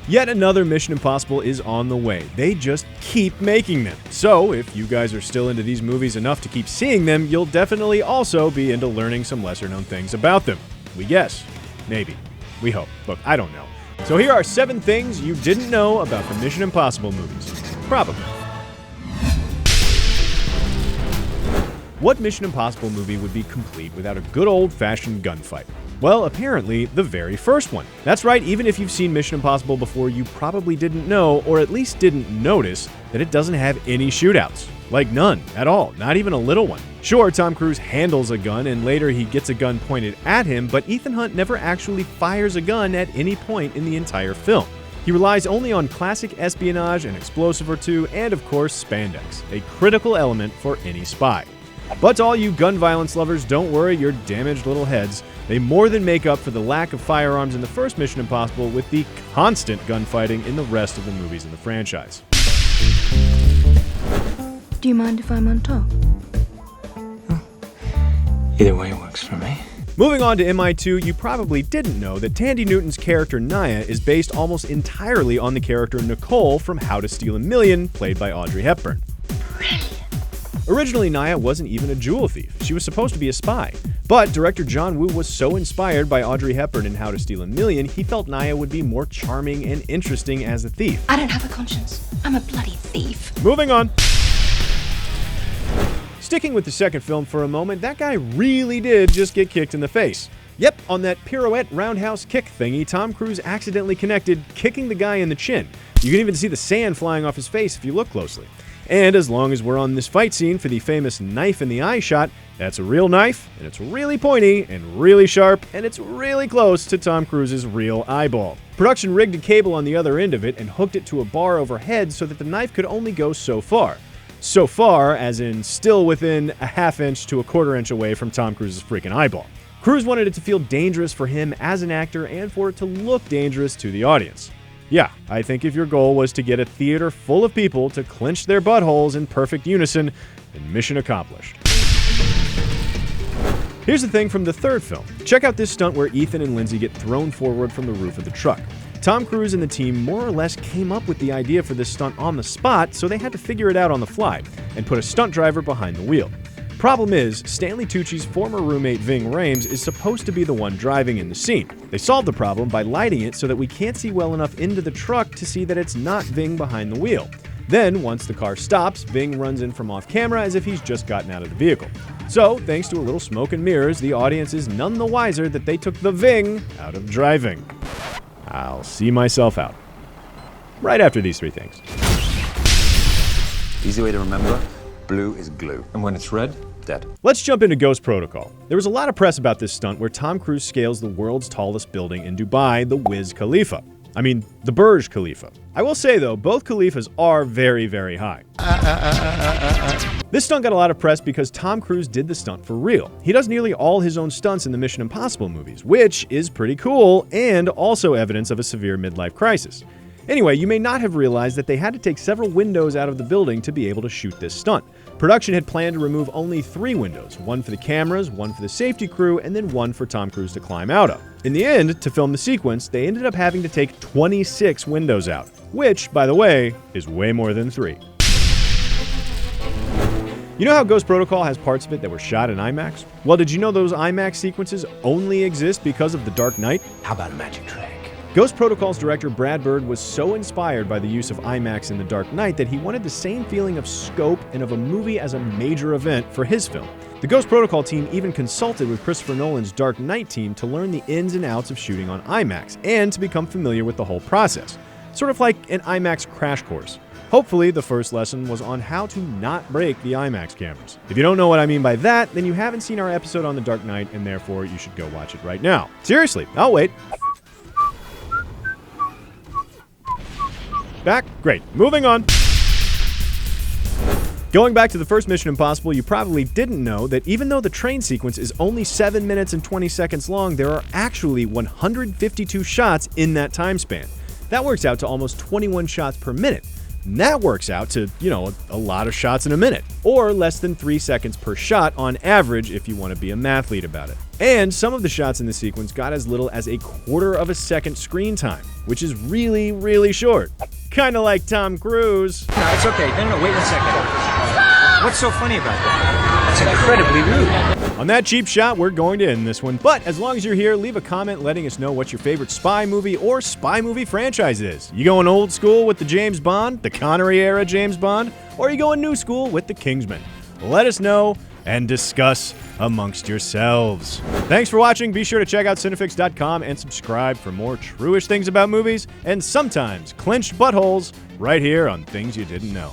Yet another Mission Impossible is on the way. They just keep making them. So, if you guys are still into these movies enough to keep seeing them, you'll definitely also be into learning some lesser-known things about them. We guess. Maybe. We hope. Look, I don't know. So here are 7 things you didn't know about the Mission Impossible movies. Probably. What Mission Impossible movie would be complete without a good old-fashioned gunfight? Well, apparently, the very first one. That's right, even if you've seen Mission Impossible before, you probably didn't know, or at least didn't notice, that it doesn't have any shootouts. Like none, at all, not even a little one. Sure, Tom Cruise handles a gun, and later he gets a gun pointed at him, but Ethan Hunt never actually fires a gun at any point in the entire film. He relies only on classic espionage, an explosive or two, and of course, spandex, a critical element for any spy. But to all you gun violence lovers, don't worry your damaged little heads. They more than make up for the lack of firearms in the first Mission Impossible with the constant gunfighting in the rest of the movies in the franchise. Do you mind if I'm on top? Either way works for me. Moving on to MI2, you probably didn't know that Tandy Newton's character Naya is based almost entirely on the character Nicole from How to Steal a Million, played by Audrey Hepburn. Originally, Naya wasn't even a jewel thief. She was supposed to be a spy. But director John Woo was so inspired by Audrey Hepburn in How to Steal a Million, he felt Naya would be more charming and interesting as a thief. I don't have a conscience. I'm a bloody thief. Moving on. Sticking with the second film for a moment, that guy really did just get kicked in the face. Yep, on that pirouette roundhouse kick thingy, Tom Cruise accidentally connected, kicking the guy in the chin. You can even see the sand flying off his face if you look closely. And as long as we're on this fight scene for the famous knife in the eye shot, that's a real knife, and it's really pointy, and really sharp, and it's really close to Tom Cruise's real eyeball. Production rigged a cable on the other end of it and hooked it to a bar overhead so that the knife could only go so far. So far, as in still within a ½ inch to a ¼ inch away from Tom Cruise's freaking eyeball. Cruise wanted it to feel dangerous for him as an actor and for it to look dangerous to the audience. Yeah, I think if your goal was to get a theater full of people to clench their buttholes in perfect unison, then mission accomplished. Here's the thing from the third film. Check out this stunt where Ethan and Lindsay get thrown forward from the roof of the truck. Tom Cruise and the team more or less came up with the idea for this stunt on the spot, so they had to figure it out on the fly, and put a stunt driver behind the wheel. Problem is, Stanley Tucci's former roommate Ving Rhames is supposed to be the one driving in the scene. They solved the problem by lighting it so that we can't see well enough into the truck to see that it's not Ving behind the wheel. Then, once the car stops, Ving runs in from off camera as if he's just gotten out of the vehicle. So, thanks to a little smoke and mirrors, the audience is none the wiser that they took the Ving out of driving. I'll see myself out. Right after these 3 things. Easy way to remember, blue is glue. And when it's red, dead. Let's jump into Ghost Protocol. There was a lot of press about this stunt where Tom Cruise scales the world's tallest building in Dubai, the Wiz Khalifa. I mean, the Burj Khalifa. I will say though, both Khalifas are very, very high. This stunt got a lot of press because Tom Cruise did the stunt for real. He does nearly all his own stunts in the Mission Impossible movies, which is pretty cool and also evidence of a severe midlife crisis. Anyway, you may not have realized that they had to take several windows out of the building to be able to shoot this stunt. Production had planned to remove only 3 windows, one for the cameras, one for the safety crew, and then one for Tom Cruise to climb out of. In the end, to film the sequence, they ended up having to take 26 windows out, which, by the way, is way more than 3. You know how Ghost Protocol has parts of it that were shot in IMAX? Well, did you know those IMAX sequences only exist because of The Dark Knight? How about a magic trick? Ghost Protocol's director Brad Bird was so inspired by the use of IMAX in The Dark Knight that he wanted the same feeling of scope and of a movie as a major event for his film. The Ghost Protocol team even consulted with Christopher Nolan's Dark Knight team to learn the ins and outs of shooting on IMAX and to become familiar with the whole process. Sort of like an IMAX crash course. Hopefully, the first lesson was on how to not break the IMAX cameras. If you don't know what I mean by that, then you haven't seen our episode on The Dark Knight, and therefore you should go watch it right now. Seriously, I'll wait. Back? Great. Moving on. Going back to the first Mission Impossible, you probably didn't know that even though the train sequence is only 7 minutes and 20 seconds long, there are actually 152 shots in that time span. That works out to almost 21 shots per minute. And that works out to, a lot of shots in a minute, or less than 3 seconds per shot on average if you want to be a mathlete about it. And some of the shots in the sequence got as little as a quarter of a second screen time, which is really, really short. Kinda like Tom Cruise. No, it's okay. No, wait 1 second. What's so funny about that? It's incredibly rude. On that cheap shot, we're going to end this one. But as long as you're here, leave a comment letting us know what your favorite spy movie or spy movie franchise is. You going old school with the James Bond, the Connery era James Bond, or are you going new school with the Kingsman? Let us know and discuss amongst yourselves. Thanks for watching. Be sure to check out Cinefix.com and subscribe for more true-ish things about movies and sometimes clenched buttholes right here on Things You Didn't Know.